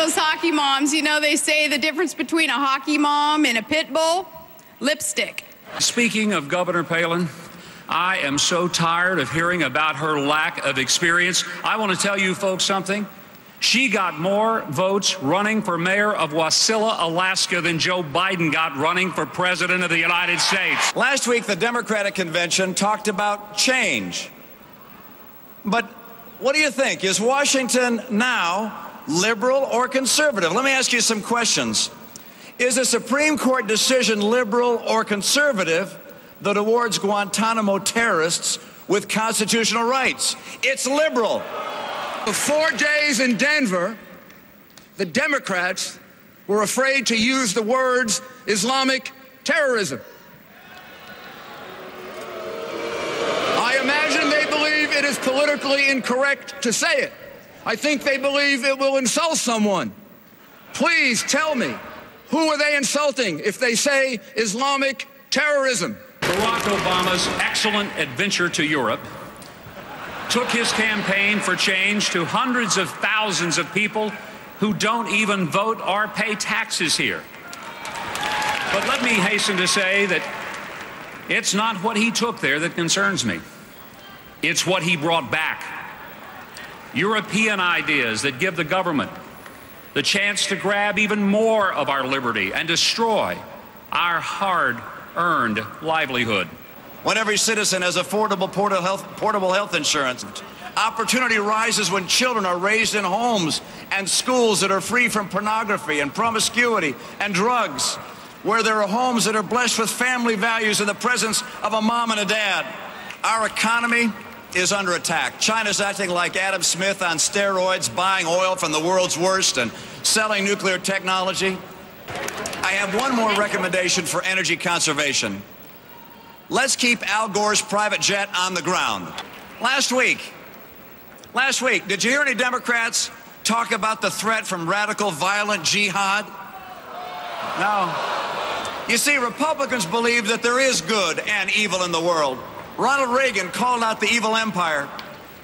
those hockey moms. You know, they say the difference between a hockey mom and a pit bull? Lipstick. Speaking of Governor Palin, I am so tired of hearing about her lack of experience. I want to tell you folks something. She got more votes running for mayor of Wasilla, Alaska than Joe Biden got running for president of the United States. Last week, the Democratic convention talked about change. But what do you think? Is Washington now liberal or conservative? Let me ask you some questions. Is a Supreme Court decision liberal or conservative that awards Guantanamo terrorists with constitutional rights? It's liberal. For 4 days in Denver, the Democrats were afraid to use the words Islamic terrorism. I imagine they believe it is politically incorrect to say it. I think they believe it will insult someone. Please tell me, who are they insulting if they say Islamic terrorism? Barack Obama's excellent adventure to Europe took his campaign for change to hundreds of thousands of people who don't even vote or pay taxes here. But let me hasten to say that it's not what he took there that concerns me. It's what he brought back. European ideas that give the government the chance to grab even more of our liberty and destroy our hard-earned livelihood. When every citizen has affordable portable health insurance, opportunity rises when children are raised in homes and schools that are free from pornography and promiscuity and drugs, where there are homes that are blessed with family values in the presence of a mom and a dad. Our economy is under attack. China's acting like Adam Smith on steroids, buying oil from the world's worst and selling nuclear technology. I have one more recommendation for energy conservation. Let's keep Al Gore's private jet on the ground. Last week, did you hear any Democrats talk about the threat from radical violent jihad? No. You see, Republicans believe that there is good and evil in the world. Ronald Reagan called out the evil empire.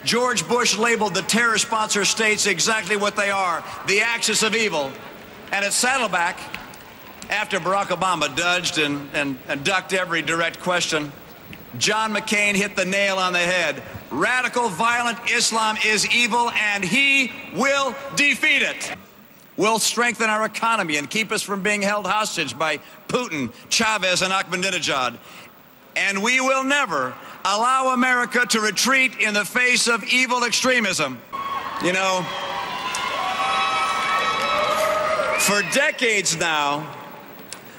George Bush labeled the terror-sponsor states exactly what they are, the axis of evil. And at Saddleback, after Barack Obama dodged and ducked every direct question, John McCain hit the nail on the head. Radical, violent Islam is evil, and he will defeat it. We'll strengthen our economy and keep us from being held hostage by Putin, Chavez, and Ahmadinejad. And we will never allow America to retreat in the face of evil extremism. You know, for decades now,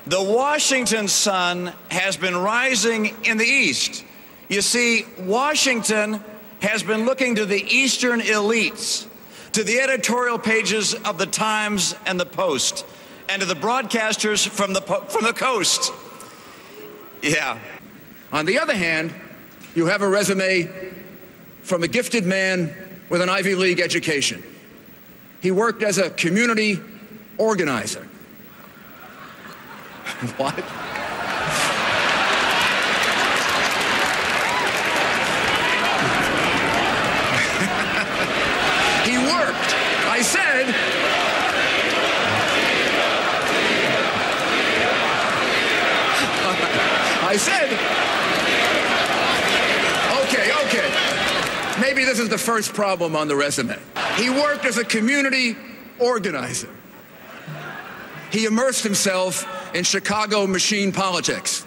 the Washington sun has been rising in the East. You see, Washington has been looking to the Eastern elites, to the editorial pages of the Times and the Post, and to the broadcasters from the coast. Yeah. On the other hand, you have a resume from a gifted man with an Ivy League education. He worked as a community organizer. What? He worked. I said. Okay. Maybe this is the first problem on the resume. He worked as a community organizer. He immersed himself in Chicago machine politics.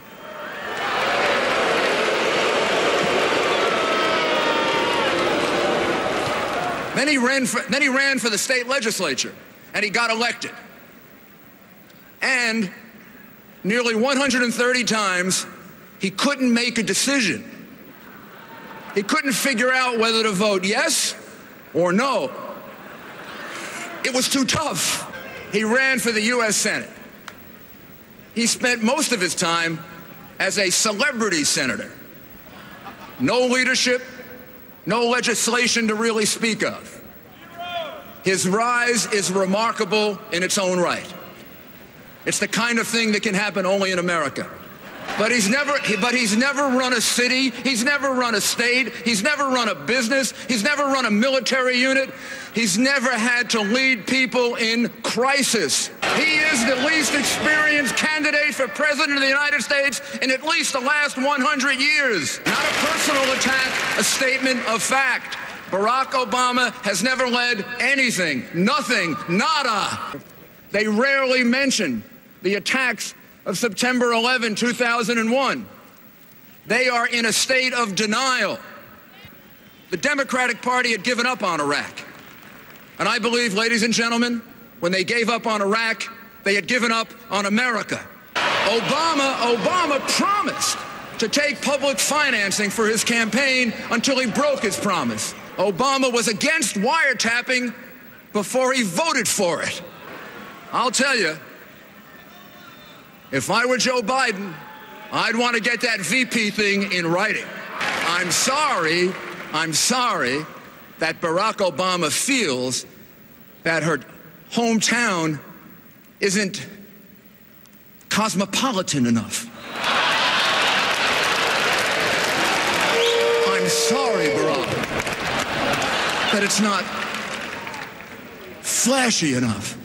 Then he ran for the state legislature, and he got elected. And nearly 130 times, he couldn't make a decision. He couldn't figure out whether to vote yes or no. It was too tough. He ran for the U.S. Senate. He spent most of his time as a celebrity senator. No leadership, no legislation to really speak of. His rise is remarkable in its own right. It's the kind of thing that can happen only in America. But he's never run a city. He's never run a state. He's never run a business. He's never run a military unit. He's never had to lead people in crisis. He is the least experienced candidate for president of the United States in at least the last 100 years. Not a personal attack, a statement of fact. Barack Obama has never led anything, nothing, nada. They rarely mention the attacks of September 11, 2001. They are in a state of denial. The Democratic Party had given up on Iraq. And I believe, ladies and gentlemen, when they gave up on Iraq, they had given up on America. Obama promised to take public financing for his campaign until he broke his promise. Obama was against wiretapping before he voted for it. I'll tell you, if I were Joe Biden, I'd want to get that VP thing in writing. I'm sorry that Barack Obama feels that her hometown isn't cosmopolitan enough. I'm sorry, Barack, that it's not flashy enough.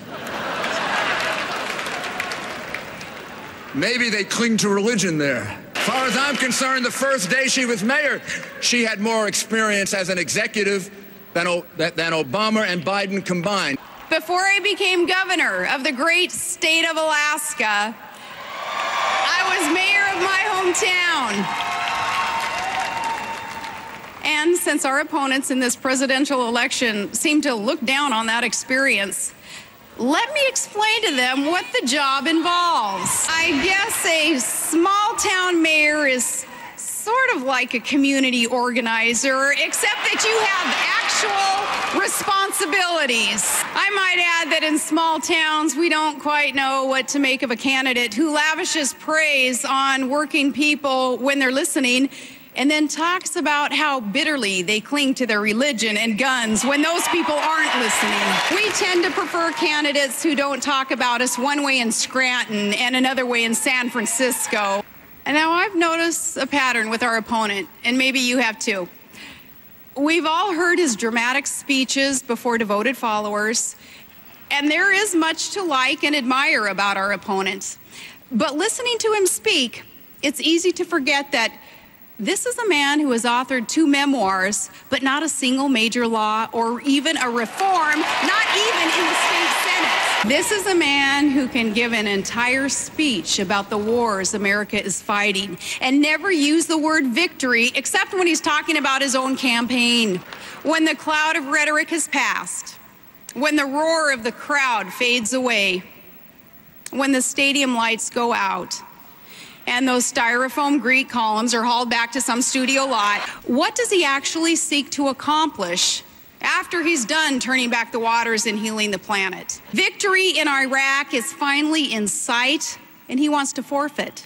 Maybe they cling to religion there. As far as I'm concerned, the first day she was mayor, she had more experience as an executive than Obama and Biden combined. Before I became governor of the great state of Alaska, I was mayor of my hometown. And since our opponents in this presidential election seem to look down on that experience, let me explain to them what the job involves. I guess a small town mayor is sort of like a community organizer, except that you have actual responsibilities. I might add that in small towns, we don't quite know what to make of a candidate who lavishes praise on working people when they're listening, and then talks about how bitterly they cling to their religion and guns when those people aren't listening. We tend to prefer candidates who don't talk about us one way in Scranton and another way in San Francisco. And now I've noticed a pattern with our opponent, and maybe you have too. We've all heard his dramatic speeches before devoted followers, and there is much to like and admire about our opponent. But listening to him speak, it's easy to forget that this is a man who has authored 2 memoirs, but not a single major law or even a reform, not even in the state Senate. This is a man who can give an entire speech about the wars America is fighting and never use the word victory except when he's talking about his own campaign. When the cloud of rhetoric has passed, when the roar of the crowd fades away, when the stadium lights go out, and those styrofoam Greek columns are hauled back to some studio lot, what does he actually seek to accomplish after he's done turning back the waters and healing the planet? Victory in Iraq is finally in sight, and he wants to forfeit.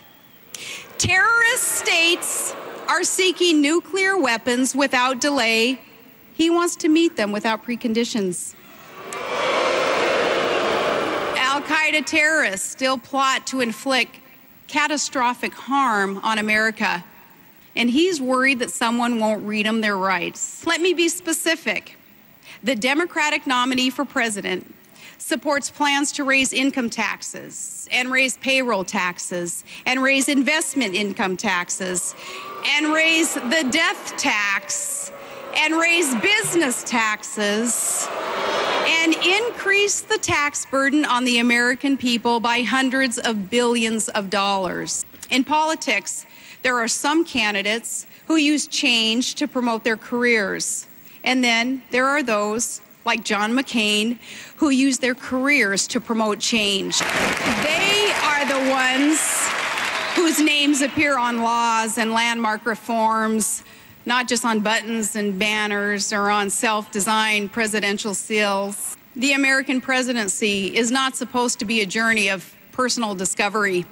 Terrorist states are seeking nuclear weapons without delay. He wants to meet them without preconditions. Al-Qaeda terrorists still plot to inflict catastrophic harm on America, and he's worried that someone won't read them their rights. Let me be specific. The Democratic nominee for president supports plans to raise income taxes and raise payroll taxes and raise investment income taxes and raise the death tax and raise business taxes and increase the tax burden on the American people by hundreds of billions of dollars. In politics, there are some candidates who use change to promote their careers. And then there are those, like John McCain, who use their careers to promote change. They are the ones whose names appear on laws and landmark reforms, not just on buttons and banners or on self-designed presidential seals. The American presidency is not supposed to be a journey of personal discovery.